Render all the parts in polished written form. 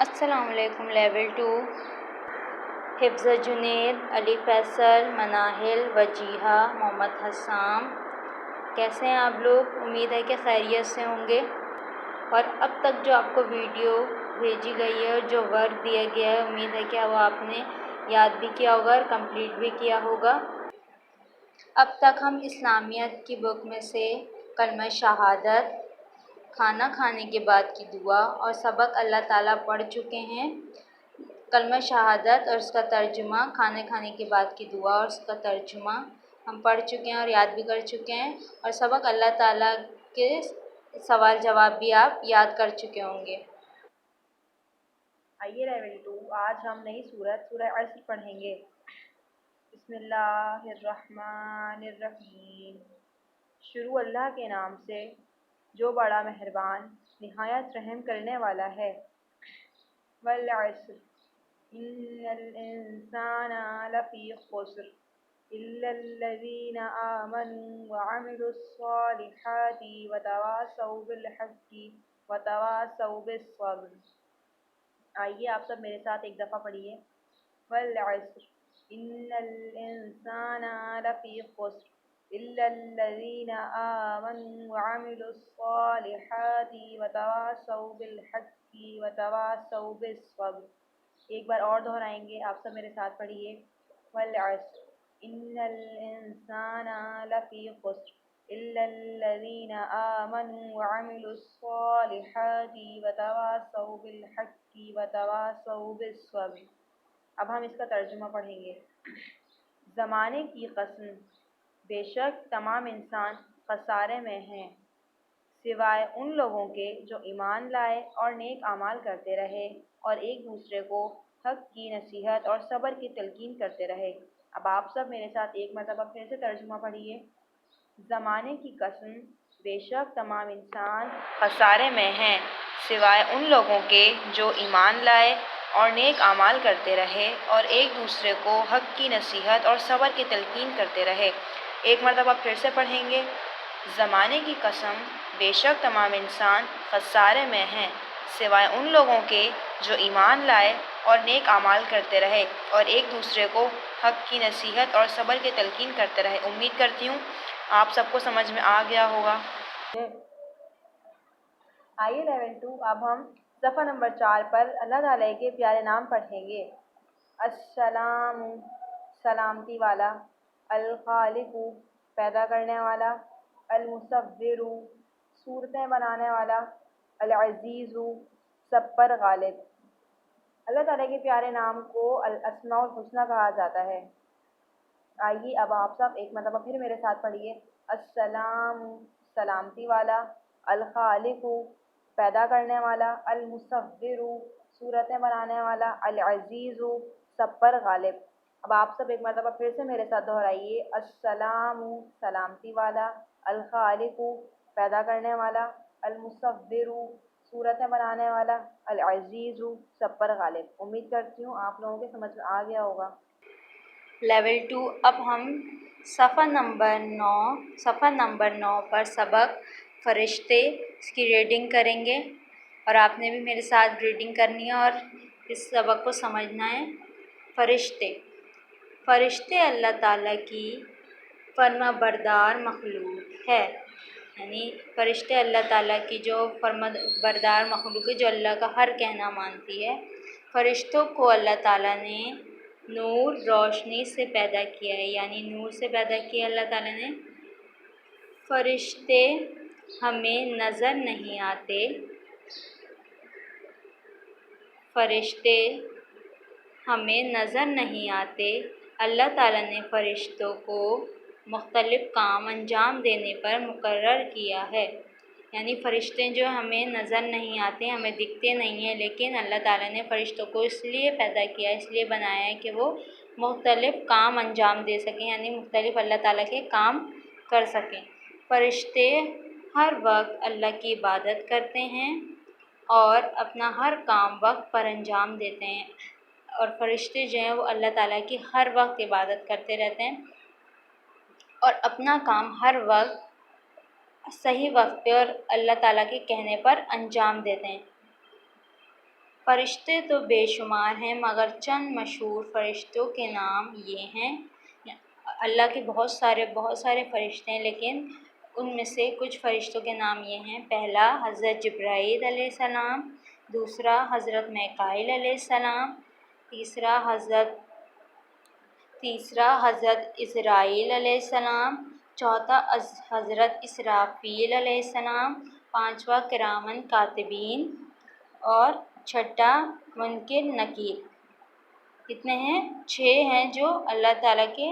अस्सलामुअलैकुम। लेवल 2 हिफ्ज़ जुनैद, अली फैसल, मनाहिल, वजीहा, मोहम्मद हसाम। कैसे हैं आप लोग? उम्मीद है कि खैरियत से होंगे। और अब तक जो आपको वीडियो भेजी गई है और जो वर्क दिया गया है, उम्मीद है कि वो आपने याद भी किया होगा और कंप्लीट भी किया होगा। अब तक हम इस्लामियत की बुक में से कलमा शहादत, खाना खाने के बाद की दुआ और सबक अल्लाह ताला पढ़ चुके हैं। कलमा शहादत और उसका तर्जुमा, खाने खाने के बाद की दुआ और उसका तर्जुमा हम पढ़ चुके हैं और याद भी कर चुके हैं। और सबक अल्लाह ताला के सवाल जवाब भी आप याद कर चुके होंगे। आइए लेवल 2 आज हम नई सूरह अस्र पढ़ेंगे। बिस्मिल्लाहिर्रहमानिर्रहीम। शुरू अल्लाह के नाम से जो बड़ा मेहरबान निहायत रहम करने वाला है। वल अस्र इन्नल इंसाना लफ़ी खुस्र इल्लल्लज़ीना आमनू व अमिलुस्सॉलिहाति व तवासौ बिल हक़्क़ि व तवासौ बिस्सब्र। आइए आप सब मेरे साथ एक दफ़ा पढ़िए। वल अस्र इन्नल इंसाना लफ़ी खुस्र इल्लल्लज़ीना आमनू व अमिलुस्सॉलिहाति व तवासौ बिल हक़्क़ि व तवासौ बिस्सब्र। एक बार और दोहराएंगे, आप सब मेरे साथ पढ़िए। वल अस्र इन्नल इंसाना लफ़ी खुस्र इल्लल्लज़ीना आमनू व अमिलुस्सॉलिहाति व तवासौ बिल हक़्क़ि व तवासौ बिस्सब्र। अब हम इसका तर्जुमा पढ़ेंगे। ज़माने की कसम, बेशक तमाम इंसान खसारे में हैं, सिवाय उन लोगों के जो ईमान लाए और नेक आमाल करते रहे और एक दूसरे को हक़ की नसीहत और सब्र की तलकीन करते रहे। अब आप सब मेरे साथ एक मरतबा फिर से तर्जुमा पढ़िए। ज़माने की कसम, बेशक तमाम इंसान खसारे में हैं, सिवाय उन लोगों के जो ईमान लाए और नेक आमाल करते रहे और एक दूसरे को हक़ की नसीहत और सब्र की तलकीन करते रहे। एक मरतबा फिर से पढ़ेंगे। ज़माने की कसम, बेशक तमाम इंसान खसारे में हैं, सिवाय उन लोगों के जो ईमान लाए और नेक आमाल करते रहे और एक दूसरे को हक़ की नसीहत और सब्र की तलकीन करते रहे। उम्मीद करती हूँ आप सबको समझ में आ गया होगा। आइए लेवल 2 अब हम सफ़ा नंबर 4 पर अल्लाह ताला के प्यारे नाम पढ़ेंगे। अस्सलामु, सलामती वाला, अल खालिकु, पैदा करने वाला, अल मुसव्विरु, सूरतें बनाने वाला, अल अज़ीज़ु, सब पर गालिब। अल्लाह ताला के प्यारे नाम को अल अस्माउल हुस्ना कहा जाता है। आइए अब आप सब एक मरतबा फिर मेरे साथ पढ़िए। अस्सलामु, सलामती वाला, अल खालिकु, पैदा करने वाला, अल मुसव्विरु, सूरतें बनाने वाला, अल अज़ीज़ु, सब पर गालिब। अब आप सब एक मरतबा फिर से मेरे साथ दोहराइए। अस्सलामु, सलामती वाला, अल खालिकु, पैदा करने वाला, अल मुसव्विरु, सूरतें बनाने वाला, अल अज़ीज़ु, सब पर गालिब। उम्मीद करती हूँ आप लोगों के समझ में आ गया होगा। लेवल 2 अब हम सफ़ा नंबर 9 पर सबक फ़रिश्ते इसकी रीडिंग करेंगे और आपने भी मेरे साथ रीडिंग करनी है और इस सबक को समझना है। फ़रिश्ते अल्लाह ताला की फर्माबरदार मखलूक है, यानी फ़रिश्ते अल्लाह ताला की जो फर्माबरदार मखलूक है, जो अल्लाह का हर कहना मानती है। फ़रिश्तों को अल्लाह ताला ने नूर, रोशनी से पैदा किया है, यानी नूर से पैदा किया अल्लाह ताला ने। फ़रिश्ते हमें नज़र नहीं आते, फ़रिश्ते हमें नज़र नहीं आते। अल्लाह ताला ने फ़रिश्तों को मुख्तलिफ़ काम अंजाम देने पर मुकर्रर किया है, यानी फ़रिश्ते जो हमें नज़र नहीं आते, हमें दिखते नहीं हैं, लेकिन अल्लाह ताला ने फ़रिश्तों को इसलिए पैदा किया, इसलिए बनाया है कि वो मुख्तलिफ़ काम अंजाम दे सकें, यानी मुख्तलिफ़ अल्लाह ताला के काम कर सकें। फ़रिश्ते हर वक्त अल्लाह की इबादत करते हैं और अपना हर काम वक्त पर अंजाम देते हैं। और फ़रिश्ते जो हैं वो अल्लाह ताला की हर वक्त इबादत करते रहते हैं और अपना काम हर वक्त सही वक्त पे और अल्लाह ताला के कहने पर अंजाम देते हैं। फरिश्ते तो बेशुमार हैं मगर चंद मशहूर फ़रिश्तों के नाम ये हैं। अल्लाह के बहुत सारे फ़रिश्ते हैं, लेकिन उनमें से कुछ फ़रिश्तों के नाम ये हैं। पहला हज़रत जिब्राईल अलैहिस्सलाम, दूसरा हज़रत मीकाईल अलैहिस्सलाम, तीसरा हज़रत इज़राईल अलैहिस्सलाम, चौथा हज़रत इसराफ़ील अलैहिस्सलाम, पाँचवा किरामन कातिबीन और छठा मुनकिर नकीर। कितने हैं? 6 हैं जो अल्लाह ताला के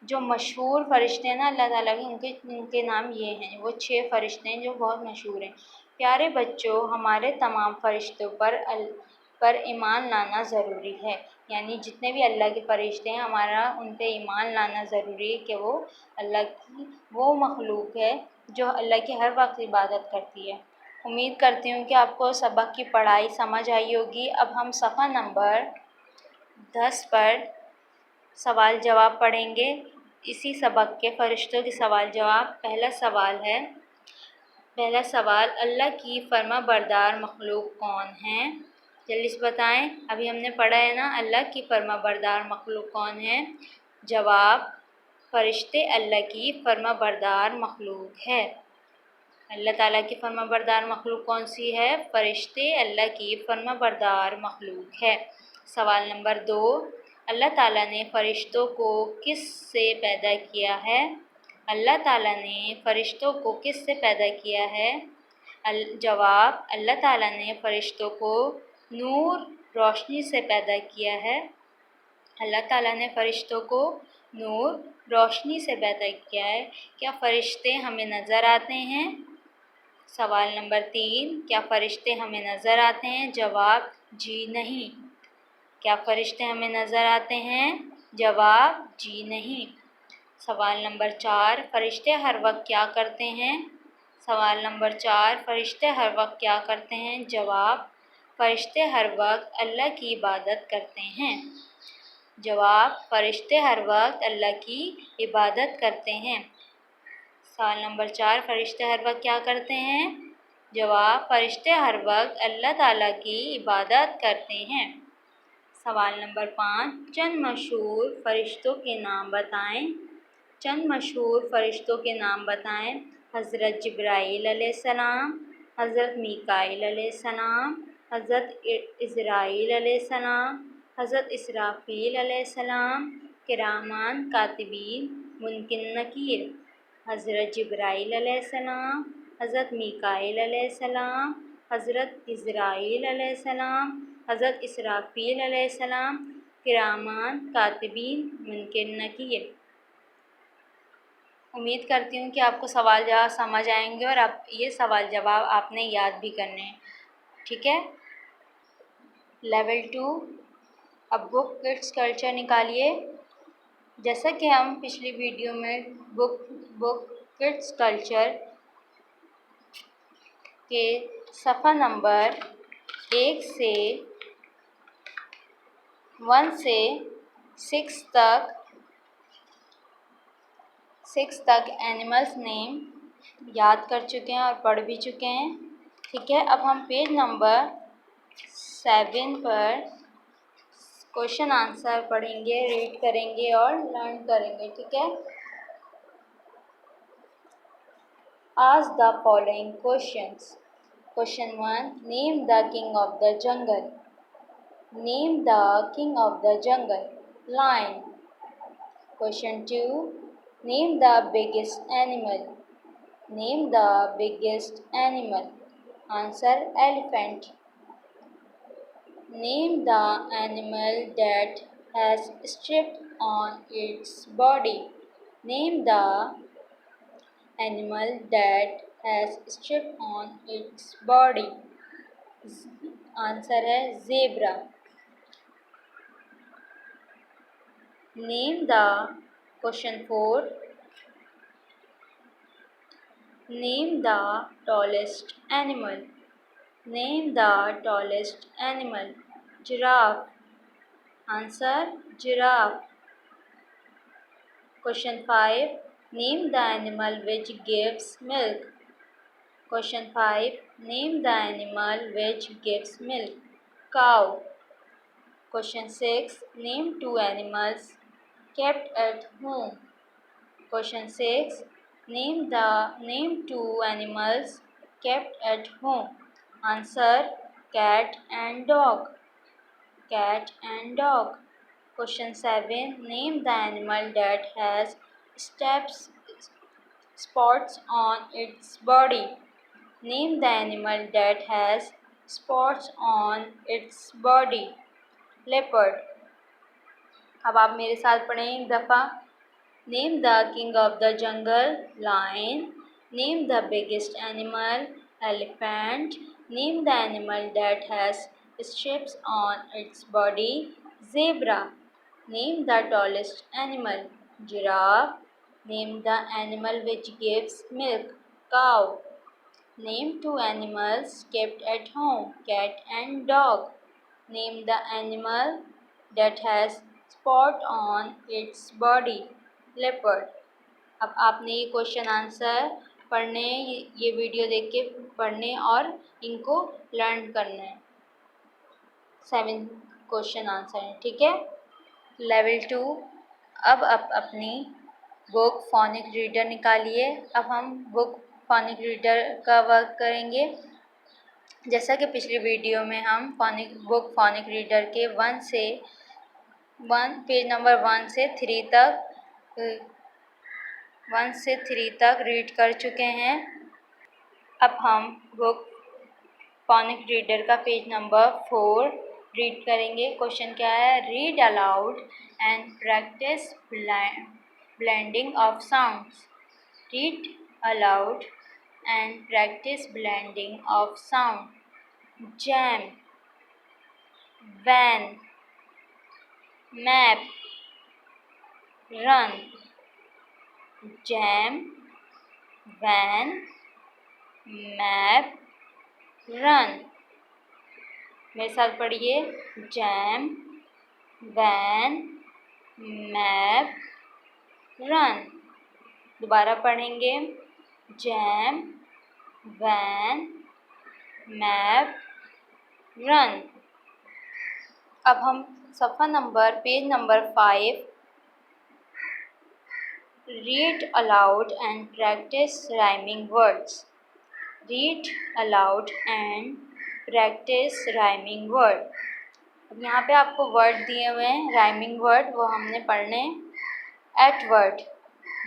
जो मशहूर फ़रिश्ते हैं ना अल्लाह ताला के, उनके नाम ये हैं। वो 6 फ़रिश्ते हैं जो बहुत मशहूर हैं। प्यारे बच्चों, हमारे तमाम फ़रिश्तों पर ईमान लाना ज़रूरी है। यानी जितने भी अल्लाह के फ़रिश्ते हैं, हमारा उन पे ईमान लाना ज़रूरी है कि वो अल्लाह की वो मखलूक है जो अल्लाह की हर वक्त इबादत करती है। उम्मीद करती हूँ कि आपको सबक की पढ़ाई समझ आई होगी। अब हम सफ़ा नंबर 10 पर सवाल जवाब पढ़ेंगे। इसी सबक के फ़रिश्तों के सवाल जवाब। पहला सवाल, अल्लाह की फर्माबरदार मखलूक कौन है? जल्दी से बताएं। अभी हमने पढ़ा है ना, अल्लाह की फर्माबरदार मखलूक कौन है? जवाब, फ़रिश्ते अल्लाह की फर्माबरदार मखलूक है। अल्लाह ताला की फर्माबरदार मखलूक कौन सी है? फ़रिश्ते अल्लाह की फर्माबरदार मखलूक है। सवाल नंबर 2, अल्लाह ताला ने फ़रिश्तों को किस से पैदा किया है? अल्लाह ताला ने फ़रिश्तों को किस से पैदा किया है? जवाब, अल्लाह ताला ने फ़रिश्तों को नूर, रोशनी से पैदा किया है। अल्लाह ताला ने फ़रिश्तों को नूर, रोशनी से पैदा किया है। क्या फ़रिश्ते हमें नज़र आते हैं? सवाल नंबर 3, क्या फ़रिश्ते हमें नज़र आते हैं? जवाब, जी नहीं। क्या फ़रिश्ते हमें नज़र आते हैं? जवाब, जी नहीं। सवाल नंबर 4, फ़रिश्ते हर वक्त क्या करते हैं? सवाल नंबर 4, फ़रिश्ते हर वक्त क्या करते हैं? जवाब, फ़रिश्ते हर वक्त अल्लाह की इबादत करते हैं। जवाब, फ़रिश्ते हर वक्त अल्लाह की इबादत करते हैं। सवाल नंबर 4, फ़रिश्ते हर वक्त क्या करते हैं? जवाब, फ़रिश्ते हर वक्त अल्लाह ताला की इबादत करते हैं। सवाल नंबर 5, चंद मशहूर फ़रिश्तों के नाम बताएं। चंद मशहूर फ़रिश्तों के नाम बताएं। हज़रत जिब्राईल अलैहिस्सलाम, हज़रत मीकाईल अलैहिस्सलाम, हज़रत इज़राईल अलैहिस्सलाम, हज़रत इसराफ़ील अलैहिस्सलाम, किरामान कातिबीन, मुनकिर नकीर। हज़रत जिब्राईल अलैहिस्सलाम, हज़रत मीकाईल अलैहिस्सलाम, हज़रत इज़राईल अलैहिस्सलाम, हज़रत इसराफ़ील अलैहिस्सलाम, किरामान कातिबीन, मुनकिर नकीर। उम्मीद करती हूँ कि आपको सवाल जवाब समझ आएंगे और आप ये सवाल जवाब आपने याद भी करने हैं। ठीक है। लेवल 2, अब बुक किड्स कल्चर निकालिए। जैसा कि हम पिछली वीडियो में बुक किड्स कल्चर के सफ़ा नंबर 1 से 6 तक एनिमल्स नेम याद कर चुके हैं और पढ़ भी चुके हैं। ठीक है। अब हम पेज नंबर 7 पर क्वेश्चन आंसर पढ़ेंगे, रीड करेंगे और लर्न करेंगे। ठीक है। Ask the following questions. Question 1, name the king of the jungle. Name the king of the jungle. Lion. Question 2, name the biggest animal. Name the biggest animal. Answer, elephant. Name the animal that has stripes on its body. Name the animal that has stripes on its body. Answer है zebra. Name the question 4. Name the tallest animal. Name the tallest animal. Giraffe. Answer, giraffe. Question 5. Name the animal which gives milk. Question 5. Name the animal which gives milk. Cow. Question 6. Name two animals kept at home. Question 6. Name two animals kept at home. Answer: cat and dog. Cat and dog. Question 7. Name the animal that has steps spots on its body. Name the animal that has spots on its body. Leopard. अब आप मेरे साथ पढ़ें एक दफ़ा. Name the king of the jungle. Lion. Name the biggest animal. Elephant. Name the animal that has stripes on its body. Zebra. Name the tallest animal. Giraffe. Name the animal which gives milk. Cow. Name two animals kept at home. Cat and dog. Name the animal that has spot on its body. Leopard. अब आपने ये question answer पढ़ने, ये video देख के पढ़ने और इनको लर्न करना है. 7 क्वेश्चन आंसर है, ठीक है. लेवल 2. अब आप अपनी बुक फोनिक रीडर निकालिए. अब हम बुक फोनिक रीडर का वर्क करेंगे. जैसा कि पिछली वीडियो में हम बुक फोनिक रीडर के पेज नंबर 1 से 3 तक रीड कर चुके हैं. अब हम बुक फोनिक रीडर का पेज नंबर 4 रीड करेंगे. क्वेश्चन क्या है? Read aloud and practice blending of sounds. Read aloud and practice blending of sound. Jam, van, map, run. Jam, van, map, run. मेरे साथ पढ़िए. Jam, van, map, run. दोबारा पढ़ेंगे. Jam, van, map, run. अब हम page number 5 read aloud and practise rhyming words. Read aloud and practise rhyming word. अब यहाँ पे आपको वर्ड दिए हुए हैं राइमिंग वर्ड, वो हमने पढ़ने. एट वर्ड,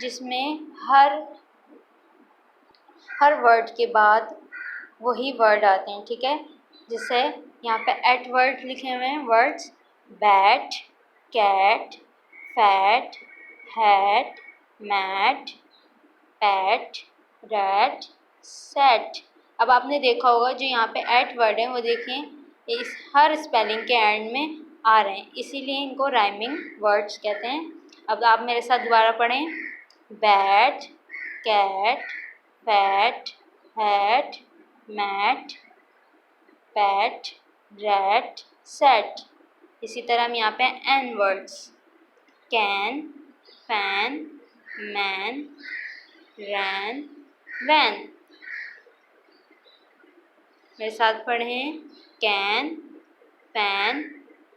जिसमें हर वर्ड के बाद वही वर्ड आते हैं, ठीक है. जैसे यहाँ पे एट वर्ड लिखे हुए हैं words. Bat, cat, fat, hat, mat, pat, rat, set. अब आपने देखा होगा जो यहाँ पे एट वर्ड है वो देखें इस हर स्पेलिंग के एंड में आ रहे हैं, इसीलिए इनको राइमिंग वर्ड्स कहते हैं. अब आप मेरे साथ दोबारा पढ़ें. Bat, cat, fat, hat, mat, pat, rat, set. इसी तरह हम यहाँ पे an words. Can, fan, man, ran, van. मेरे साथ पढ़ें. Can, fan,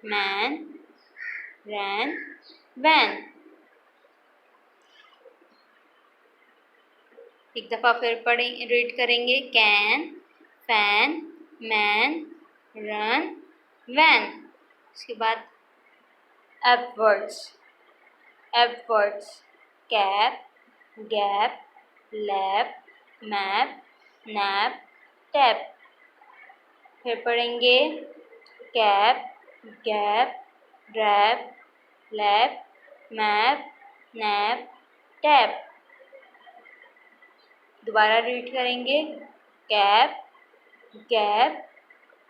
man, ran, van. एक दफ़ा फिर रीड करेंगे. Can, fan, man, run, van. उसके बाद ap words. Cap, gap, lap, map, nap, tap. फिर पढ़ेंगे. Cap, gap, rap, lap, map, nap, tap. दोबारा रीड करेंगे. Cap, gap,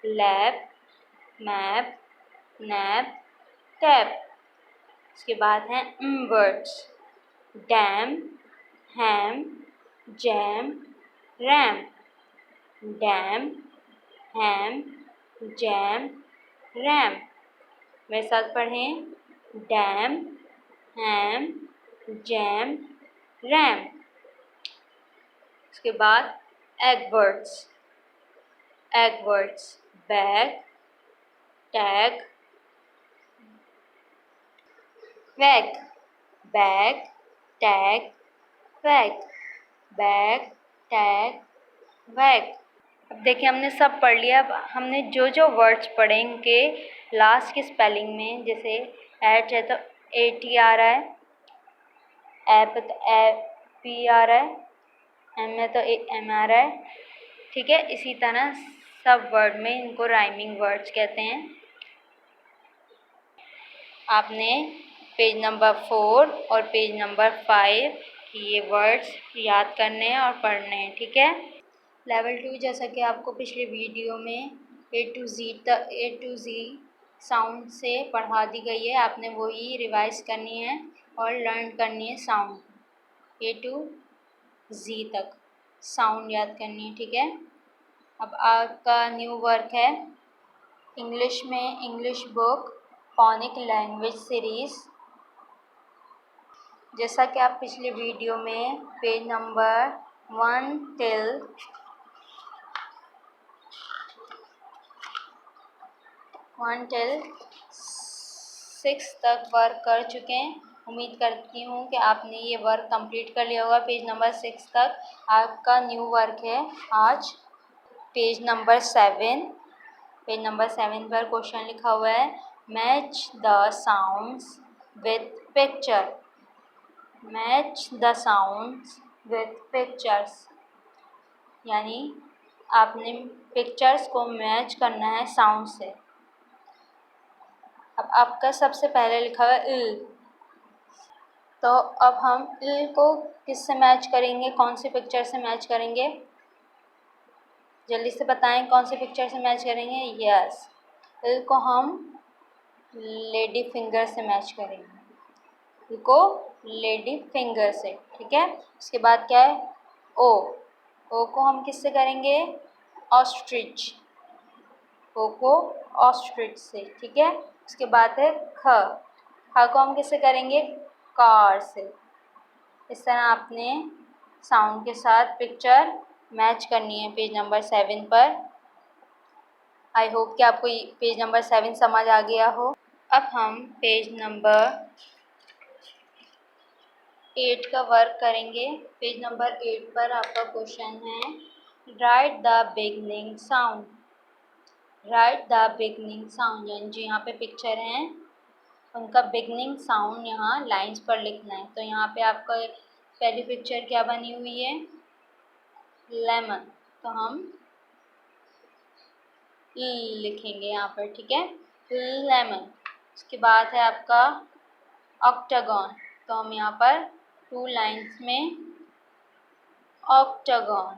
lap, map, nap, tap. उसके बाद हैं वर्ड्स. डैम, हैम, जैम, रैम. डैम, हैम, jam, RAM. मेरे साथ पढ़ें. डैम, हैम, जैम, रैम. उसके बाद egg words. egg words: bag, tag, wag, bag, tag, wag, bag, tag, wag। अब देखिए हमने सब पढ़ लिया। अब हमने जो जो वर्ड्स पढ़े इनके लास्ट की स्पेलिंग में, जैसे एट है तो AT आ रहा है, ऐप है तो AP आ रहा है, M है तो AM आ रहा है, ठीक है। इसी तरह सब वर्ड में इनको राइमिंग वर्ड्स कहते हैं। आपने पेज नंबर 4 और पेज नंबर 5 की ये वर्ड्स याद करने हैं और पढ़ने हैं, ठीक है। लेवल 2 जैसा कि आपको पिछले वीडियो में A to Z साउंड से पढ़ा दी गई है, आपने वही रिवाइज करनी है और लर्न करनी है साउंड A to Z तक साउंड याद करनी है, ठीक है। अब आपका न्यू वर्क है इंग्लिश में English book phonic language series. जैसा कि आप पिछले वीडियो में पेज नंबर 1 till 6 तक वर्क कर चुके हैं। उम्मीद करती हूँ कि आपने ये वर्क कंप्लीट कर लिया होगा पेज नंबर 6 तक। आपका न्यू वर्क है आज पेज नंबर 7। पेज नंबर 7 पर क्वेश्चन लिखा हुआ है, match the sounds with picture. Match the sounds with pictures, यानी आपने पिक्चर्स को मैच करना है साउंड से। अब आपका सबसे पहले लिखा हुआ है इल, तो अब हम इल को किससे मैच करेंगे, कौन सी पिक्चर से मैच करेंगे? जल्दी से बताएं कौन सी पिक्चर से मैच करेंगे। यस, इल को हम लेडी फिंगर से मैच करेंगे, इल को लेडी फिंगर से, ठीक है। उसके बाद क्या है ओ, ओ को हम किससे करेंगे? ऑस्ट्रिच, ओ को ऑस्ट्रिच से, ठीक है। उसके बाद है ख, ख को हम किससे करेंगे? कार से। इस तरह आपने साउंड के साथ पिक्चर मैच करनी है पेज नंबर 7 पर। आई होप कि आपको पेज नंबर 7 समझ आ गया हो। अब हम पेज नंबर 8 का वर्क करेंगे। पेज नंबर 8 पर आपका क्वेश्चन है, right the beginning sound. Right the beginning sound, यानी जो यहाँ पे पिक्चर हैं उनका बिगनिंग साउंड यहाँ लाइंस पर लिखना है। तो यहाँ पे आपका पहली पिक्चर क्या बनी हुई है? लेमन, तो हम लिखेंगे यहाँ पर, ठीक है, लेमन। उसके बाद है आपका ऑक्टागन, तो हम यहाँ पर 2 लाइंस में ऑक्टागन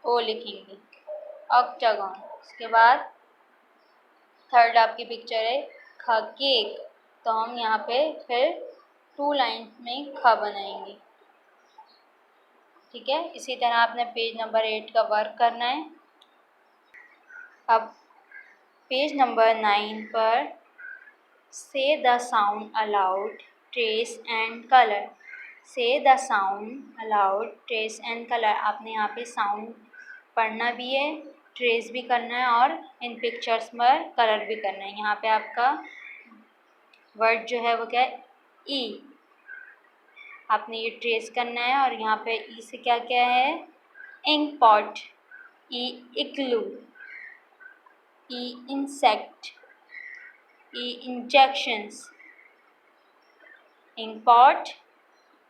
ओ लिखेंगे, ऑक्टागन। उसके बाद थर्ड आपकी पिक्चर है ख केक, तो हम यहाँ पे फिर 2 लाइंस में ख बनाएंगे, ठीक है। इसी तरह आपने पेज नंबर 8 का वर्क करना है। अब पेज नंबर 9 पर say the sound aloud, trace and colour. Say the sound aloud, trace and colour, आपने यहाँ पे साउंड पढ़ना भी है, ट्रेस भी करना है और इन पिक्चर्स पर कलर भी करना है। यहाँ पे आपका वर्ड जो है वो क्या है? ई, आपने ये ट्रेस करना है और यहाँ पे ई से क्या क्या है? इंक पॉट, ई इग्लू, ई इंसेक्ट, ई इंजेक्शंस, इंक पॉट,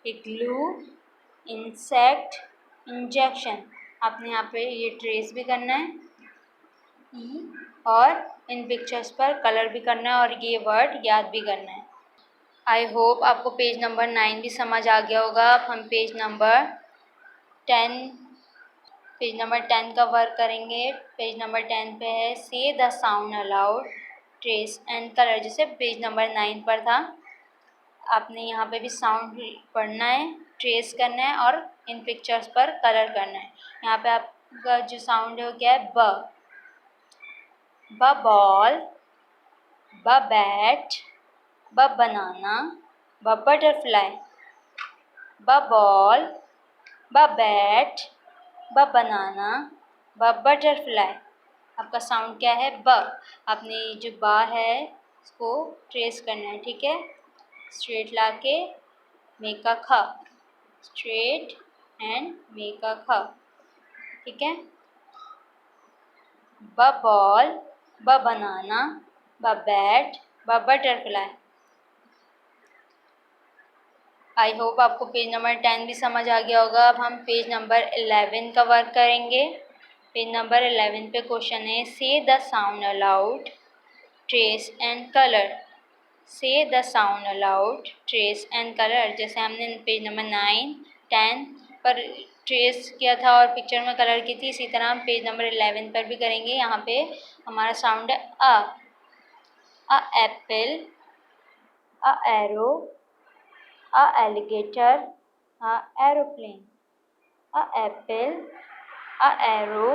इग्लू, इंसेक्ट, इंजेक्शन। आपने यहाँ पे ये ट्रेस भी करना है ई, और इन पिक्चर्स पर कलर भी करना है और ये वर्ड याद भी करना है। आई होप आपको पेज नंबर 9 भी समझ आ गया होगा। अब हम पेज नंबर 10 का वर्क करेंगे। पेज नंबर 10 पे है say the sound aloud, trace and colour, जैसे पेज नंबर 9 पर था। आपने यहाँ पे भी साउंड पढ़ना है, ट्रेस करना है और इन पिक्चर्स पर कलर करना है। यहाँ पे आपका जो साउंड है वो क्या है? ब, ब बॉल, ब बैट, ब बनाना, ब बटरफ्लाई, ब बॉल, ब बैट, ब बनाना, ब बटरफ्लाई। आपका साउंड क्या है? ब। आपने जो बा है इसको ट्रेस करना है, ठीक है। स्ट्रेट लाके मेक अ ख, स्ट्रेट एंड मेक अ ख, ठीक है। ब बॉल, ब बनाना, ब बैट, ब बटरफ्लाई। आई होप आपको पेज नंबर 10 भी समझ आ गया होगा। अब हम पेज नंबर 11 का वर्क करेंगे। पेज नंबर 11 पे क्वेश्चन है, say the sound aloud, trace and colour. Say the sound aloud, trace and colour. जैसे हमने पेज नंबर 9, 10 पर ट्रेस किया था और पिक्चर में कलर की थी, इसी तरह हम पेज नंबर 11 पर भी करेंगे। यहाँ पे हमारा साउंड है a apple, a arrow, a alligator, a aeroplane, a apple, a arrow,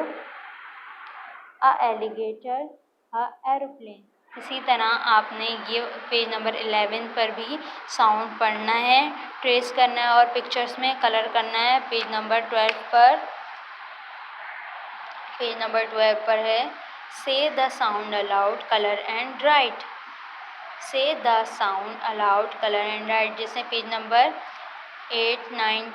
a alligator, a aeroplane। इसी तरह आपने ये पेज नंबर 11 पर भी साउंड पढ़ना है, ट्रेस करना है और पिक्चर्स में कलर करना है। पेज नंबर 12 पर है, say the sound aloud, colour and write. Say the sound aloud, colour and write. जैसे पेज नंबर 8, 9,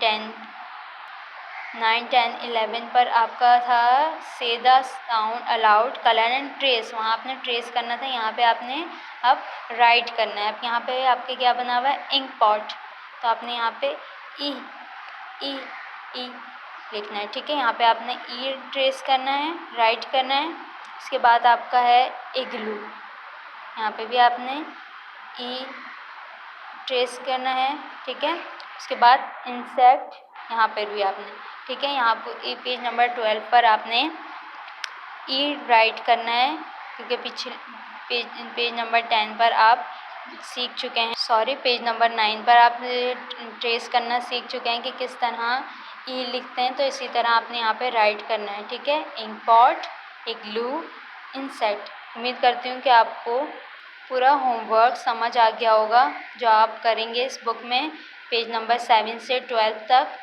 10, 11 पर आपका था say the sound aloud, colour and trace. वहाँ आपने ट्रेस करना था, यहाँ पे आपने अब राइट करना है। अब यहाँ पे आपके क्या बना हुआ है? Ink pot. तो आपने यहाँ पे ई ई ई लिखना है, ठीक है। यहाँ पे आपने ई ट्रेस करना है, राइट करना है। उसके बाद आपका है इग्लू, यहाँ पे भी आपने ई ट्रेस करना है, ठीक है। उसके बाद इंसेक्ट, यहाँ पर भी आपने, ठीक है। यहाँ पर पेज नंबर 12 पर आपने ई राइट करना है, क्योंकि पिछले पेज नंबर 10 पर आप सीख चुके हैं, सॉरी पेज नंबर 9 पर आप ट्रेस करना सीख चुके हैं कि किस तरह ई लिखते हैं। तो इसी तरह आपने यहाँ पे राइट करना है, ठीक है। इंक पॉट, इग्लू, इंसेक्ट। उम्मीद करती हूँ कि आपको पूरा होमवर्क समझ आ गया होगा जो आप करेंगे इस बुक में। पेज नंबर 7 से 12 तक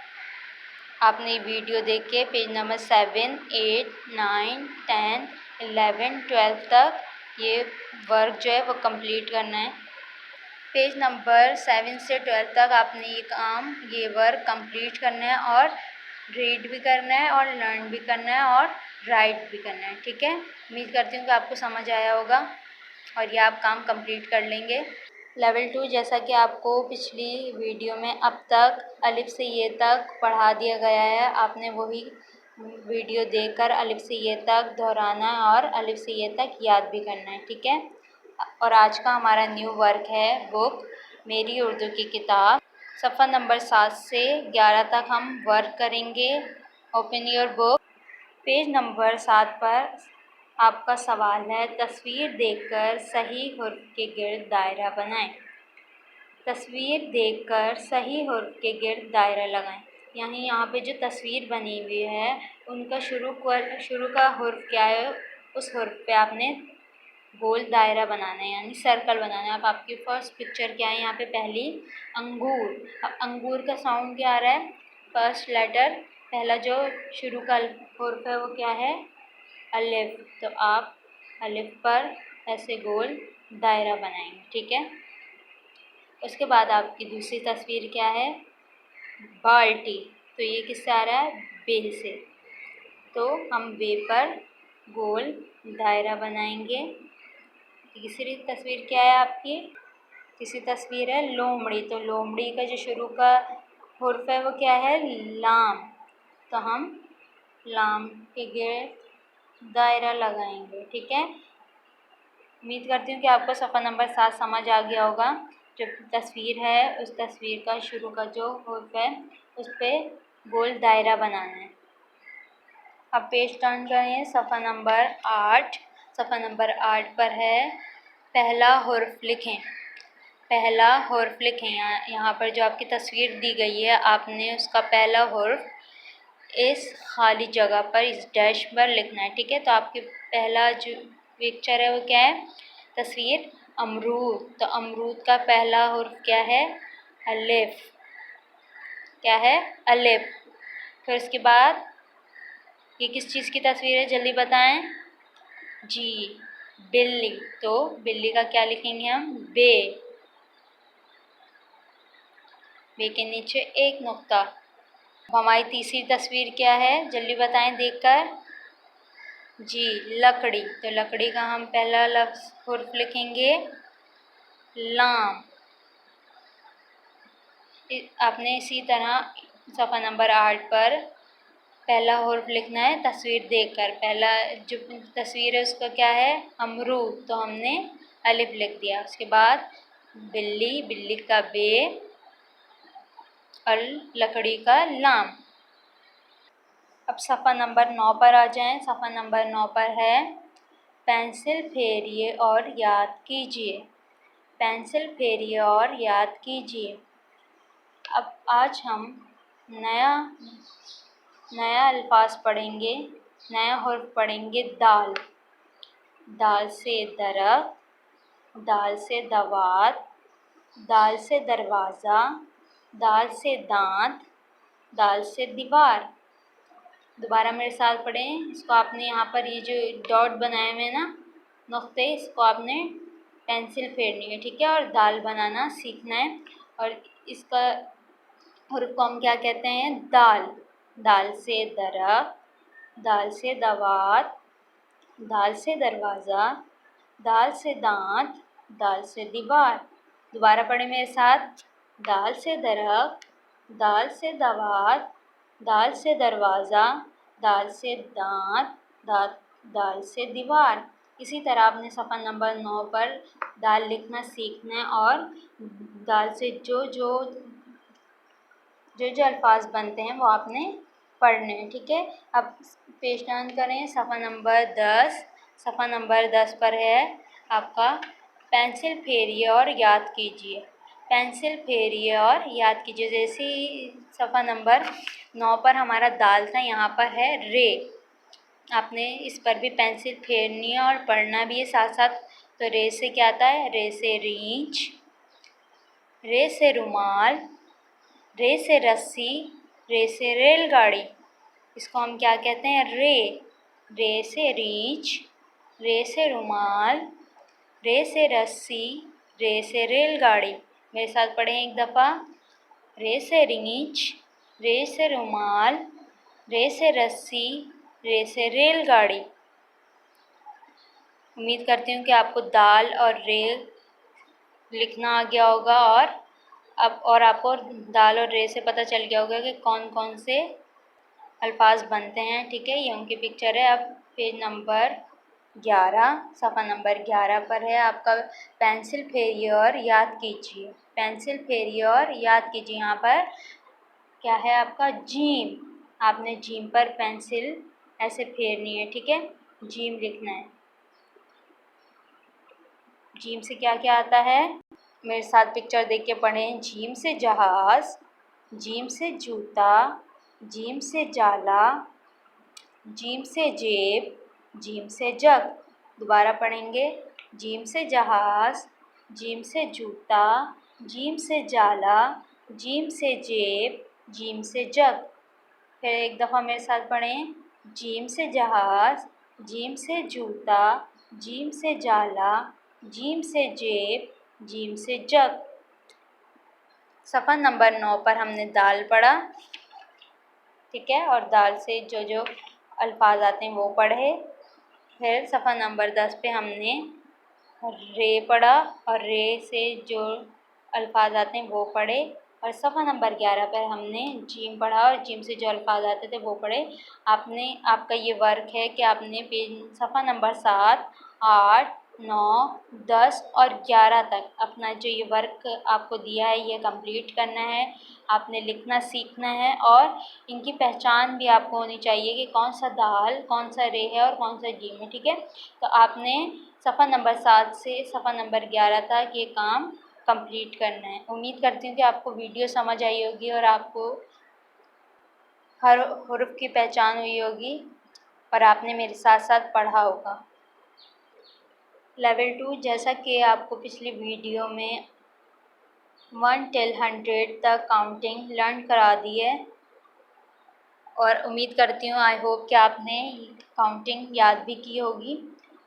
आपने वीडियो देख के पेज नंबर 7, 8, 9, 10, 11, 12 तक ये वर्क जो है वो कंप्लीट करना है। पेज नंबर 7 से 12 तक आपने ये वर्क कंप्लीट करना है और रीड भी करना है और लर्न भी करना है और राइट भी करना है, ठीक है। उम्मीद करती हूँ कि आपको समझ आया होगा और ये आप काम कंप्लीट कर लेंगे। लेवल 2, जैसा कि आपको पिछली वीडियो में अब तक अलिफ से ये तक पढ़ा दिया गया है, आपने वही वीडियो देखकर अलिफ से ये तक दोहराना है और अलिफ से ये तक याद भी करना है, ठीक है। और आज का हमारा न्यू वर्क है बुक मेरी उर्दू की किताब, सफ़ा नंबर 7 से 11 तक हम वर्क करेंगे। Open your book. Page number 7 पर आपका सवाल है, तस्वीर देखकर सही हुर्फ के गिर्द दायरा बनाएं। तस्वीर देखकर सही हुर्फ के गिर्द दायरा लगाएं। यहाँ पे जो तस्वीर बनी हुई है उनका शुरू का हुर्फ क्या है, उस हुर्फ पे आपने गोल दायरा बनाना है, यानी सर्कल बनाना है। अब आपकी फर्स्ट पिक्चर क्या है? यहाँ पे पहली अंगूर। अब अंगूर का साउंड क्या आ रहा है? फर्स्ट लेटर, पहला जो शुरू का हुर्फ है वो क्या है? अलिफ। तो आप अलिफ पर ऐसे गोल दायरा बनाएंगे, ठीक है। उसके बाद आपकी दूसरी तस्वीर क्या है? बाल्टी। तो ये किससे आ रहा है? बे से। तो हम बे पर गोल दायरा बनाएंगे। तीसरी तस्वीर क्या है आपकी? तीसरी तस्वीर है लोमड़ी। तो लोमड़ी का जो शुरू का हुर्फ है वो क्या है? लाम। तो हम लाम के गिर्द दायरा लगाएंगे, ठीक है। उम्मीद करती हूँ कि आपको सफ़ा नंबर 7 समझ आ गया होगा। जो तस्वीर है उस तस्वीर का शुरू का जो हुर्फ है उस पर गोल दायरा बनाना है। अब पेज टर्न करें, सफ़ा नंबर 8। सफ़ा नंबर 8 पर है, पहला हुर्फ लिखें। पहला हुर्फ लिखें। यहाँ पर जो आपकी तस्वीर दी गई है आपने उसका पहला हुर्फ इस खाली जगह पर, इस डैश पर लिखना है, ठीक है। तो आपकी पहला जो पिक्चर है वो क्या है? तस्वीर अमरूद। तो अमरूद का पहला हुर्फ क्या है? अलिफ। क्या है? अलिफ। फिर उसके बाद ये किस चीज़ की तस्वीर है? जल्दी बताएं। जी बिल्ली, तो बिल्ली का क्या लिखेंगे हम? बे। बे के नीचे एक नुक्ता। हमारी तीसरी तस्वीर क्या है, जल्दी बताएं देखकर। जी लकड़ी, तो लकड़ी का हम पहला लफ्ज़ हुर्फ लिखेंगे लाम। आपने इसी तरह सफ़ा नंबर 8 पर पहला हुर्फ लिखना है तस्वीर देखकर। पहला जो तस्वीर है उसका क्या है? अमरूद, तो हमने अलिफ लिख दिया। उसके बाद बिल्ली, बिल्ली का बे और लकड़ी का लाम। अब सफ़ा नंबर 9 पर आ जाएं। सफ़ा नंबर 9 पर है पेंसिल फेरिए और याद कीजिए। पेंसिल फेरिए और याद कीजिए। अब आज हम नया अल्फाज पढ़ेंगे, नया हुर्फ पढ़ेंगे दाल। दाल से दरख्त, दाल से दवात, दाल से दरवाज़ा, दाल से दांत, दाल से दीवार। दोबारा मेरे साथ पढ़ें। इसको आपने यहाँ पर ये जो डॉट बनाए हुए हैं ना, नुक्ते, इसको आपने पेंसिल फेरनी है, ठीक है, और दाल बनाना सीखना है। और इसका हुर्फ को हम क्या कहते हैं? दाल। दाल से दरख्त, दाल से दवात, दाल से दरवाज़ा, दाल से दांत, दाल से दीवार। दोबारा पढ़ें मेरे साथ। दाल से दरख्त, दाल से दवात, दाल से दरवाज़ा, दाल से दांत, दाल से दीवार। इसी तरह आपने सफ़ा नंबर 9 पर दाल लिखना सीखना है और दाल से जो अल्फाज बनते हैं वो आपने पढ़ने हैं, ठीक है। अब पेज टर्न करें सफ़ा नंबर 10। सफ़ा नंबर 10 पर है आपका पेंसिल फेरिए और याद कीजिए। पेंसिल फेरिए और याद कीजिए। जैसे सफ़ा नंबर 9 पर हमारा दाल था, यहाँ पर है रे। आपने इस पर भी पेंसिल फेरनी है और पढ़ना भी है साथ साथ। तो रे से क्या आता है? रे से रींच, रे से रुमाल, रे से रस्सी, रे से रेलगाड़ी। इसको हम क्या कहते हैं? रे। रे से रींच, रे से रुमाल, रे से रस्सी, रे से रेलगाड़ी। मेरे साथ पढ़ें एक दफ़ा। रे से रींच, रे से रुमाल, रे से रस्सी, रे से रेलगाड़ी। उम्मीद करती हूँ कि आपको दाल और रे लिखना आ गया होगा और आपको दाल और रे से पता चल गया होगा कि कौन कौन से अल्फाज बनते हैं, ठीक है। ये उनकी पिक्चर है। अब पेज नंबर 11, सफ़ा नंबर 11 पर है आपका पेंसिल फेरिए और याद कीजिए। पेंसिल फेरिए और याद कीजिए। यहाँ पर क्या है आपका? जीम। आपने जीम पर पेंसिल ऐसे फेरनी है, ठीक है। जीम लिखना है। जीम से क्या क्या आता है? मेरे साथ पिक्चर देख के पढ़ें। जीम से जहाज़, जीम से जूता, जीम से जाला, जीम से जेब, जीम से जग। दोबारा पढ़ेंगे। जीम से जहाज़, जीम से जूता, जीम से जाला, जीम से जेब, जीम से जग। फिर एक दफ़ा मेरे साथ पढ़ें। जीम से जहाज़, जीम से जूता, जीम से जाला, जीम से जेब, जीम से जग। सफ़ा नंबर 9 पर हमने दाल पढ़ा, ठीक है, और दाल से जो अल्फाज आते हैं वो पढ़े। फिर सफ़ा नंबर 10 पे हमने रे पढ़ा और रे से जो अल्फाज आते हैं वो पढ़े। और सफ़ा नंबर 11 पर हमने जीम पढ़ा और जीम से जो अल्फाज आते थे वो पढ़े। आपका ये वर्क है कि आपने पेज सफ़ा नंबर 7, 8, 9, 10 और 11 तक अपना जो ये वर्क आपको दिया है ये कंप्लीट करना है। आपने लिखना सीखना है और इनकी पहचान भी आपको होनी चाहिए कि कौन सा दाल, कौन सा रे है और कौन सा जीम है, ठीक है। तो आपने सफ़ा नंबर 7 से सफ़ा नंबर 11 तक ये काम कंप्लीट करना है। उम्मीद करती हूँ कि आपको वीडियो समझ आई होगी और आपको हर हुर्फ की पहचान हुई होगी और आपने मेरे साथ साथ पढ़ा होगा। लेवल 2, जैसा कि आपको पिछली वीडियो में 1 till 100 तक काउंटिंग लर्न करा दी है और उम्मीद करती हूँ, आई होप कि आपने काउंटिंग याद भी की होगी।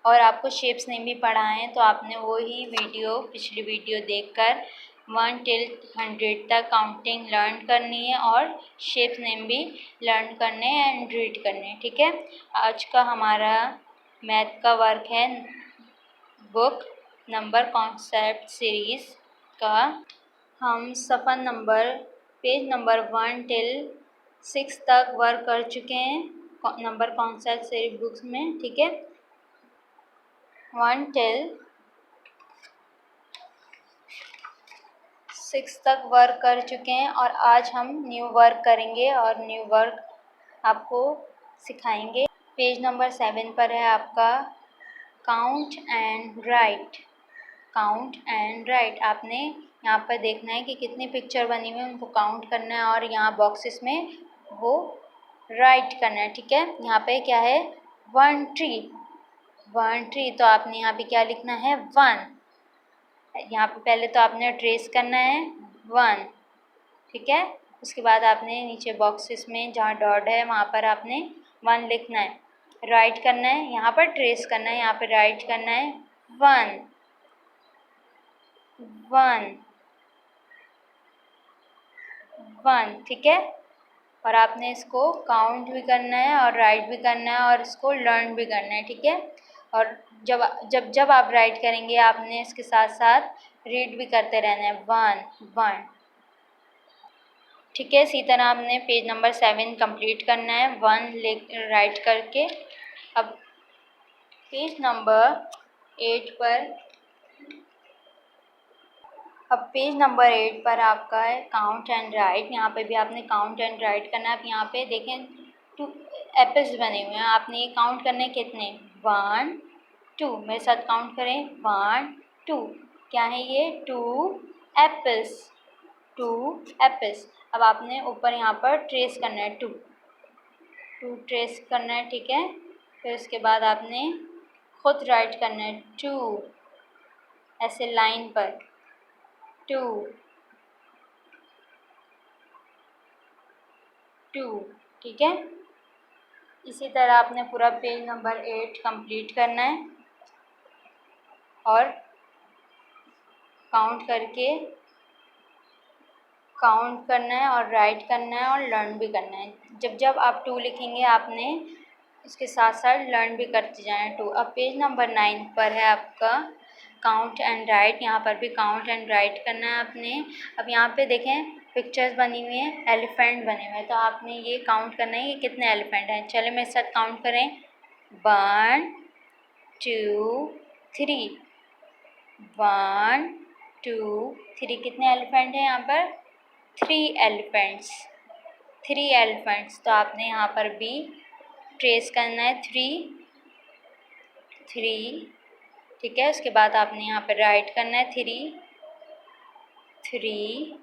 और आपको शेप्स नेम भी पढ़ाए हैं, तो आपने वही वीडियो पिछली वीडियो देखकर 1 till 100 तक काउंटिंग लर्न करनी है और शेप्स नेम भी लर्न करने हैं एंड रीड करने हैं, ठीक है। आज का हमारा मैथ का वर्क है बुक नंबर कॉन्सेप्ट सीरीज़ का। हम सफ़र नंबर पेज नंबर 1 till 6 तक वर्क कर चुके हैं नंबर कॉन्सेप्ट सीरीज बुक्स में, ठीक है। 1 till 6 तक वर्क कर चुके हैं और आज हम न्यू वर्क करेंगे और न्यू वर्क आपको सिखाएंगे। पेज नंबर 7 पर है आपका count and right. Count and right आपने यहाँ पर देखना है कि कितनी पिक्चर बनी हुई है, उनको काउंट करना है और यहाँ बॉक्सेस में वो राइट करना है, ठीक है। यहाँ पे क्या है 1 ट्री, 1 ट्री, तो आपने यहाँ पे क्या लिखना है 1। यहाँ पे पहले तो आपने ट्रेस करना है 1, ठीक है। उसके बाद आपने नीचे बॉक्सेस में जहाँ डॉट है वहाँ पर आपने 1 लिखना है, राइट करना है, यहाँ पर ट्रेस करना है, यहाँ पर राइट करना है 1 1 1, ठीक है। और आपने इसको काउंट भी करना है और राइट भी करना है और इसको लर्न भी करना है, ठीक है। और जब आप राइट करेंगे आपने इसके साथ साथ रीड भी करते रहना है 1 1, ठीक है। इसी तरह आपने पेज नंबर 7 कंप्लीट करना है 1 राइट करके। अब पेज नंबर 8 पर आपका है काउंट एंड राइट। यहाँ पे भी आपने काउंट एंड राइट करना है। आप यहाँ पे देखें 2 एप्पल्स बने हुए हैं, आपने ये काउंट करने कितने 1 2, मेरे साथ काउंट करें 1 2, क्या है ये 2 एप्पल्स, 2 एप्पल्स। अब आपने ऊपर यहाँ पर ट्रेस करना है 2 ट्रेस करना है, ठीक है। फिर उसके बाद आपने खुद राइट करना है 2 ऐसे लाइन पर 2 2, ठीक है। इसी तरह आपने पूरा पेज नंबर 8 कंप्लीट करना है और काउंट करना है और राइट करना है और लर्न भी करना है। जब आप 2 लिखेंगे आपने उसके साथ साथ लर्न भी करते जाएं 2। अब पेज नंबर 9 पर है आपका काउंट एंड राइट। यहाँ पर भी काउंट एंड राइट करना है आपने। अब यहाँ पे देखें पिक्चर्स बनी हुई हैं, एलिफेंट बने हुए हैं, तो आपने ये काउंट करना है कि कितने एलिफेंट हैं। चले मेरे साथ काउंट करें 1 2 3, 1 2 3, कितने एलिफेंट हैं यहाँ पर 3 एलिफेंट्स, 3 एलिफेंट्स। तो आपने यहाँ पर भी ट्रेस करना है 3 3, ठीक है। उसके बाद आपने यहाँ पर राइट करना है 3 3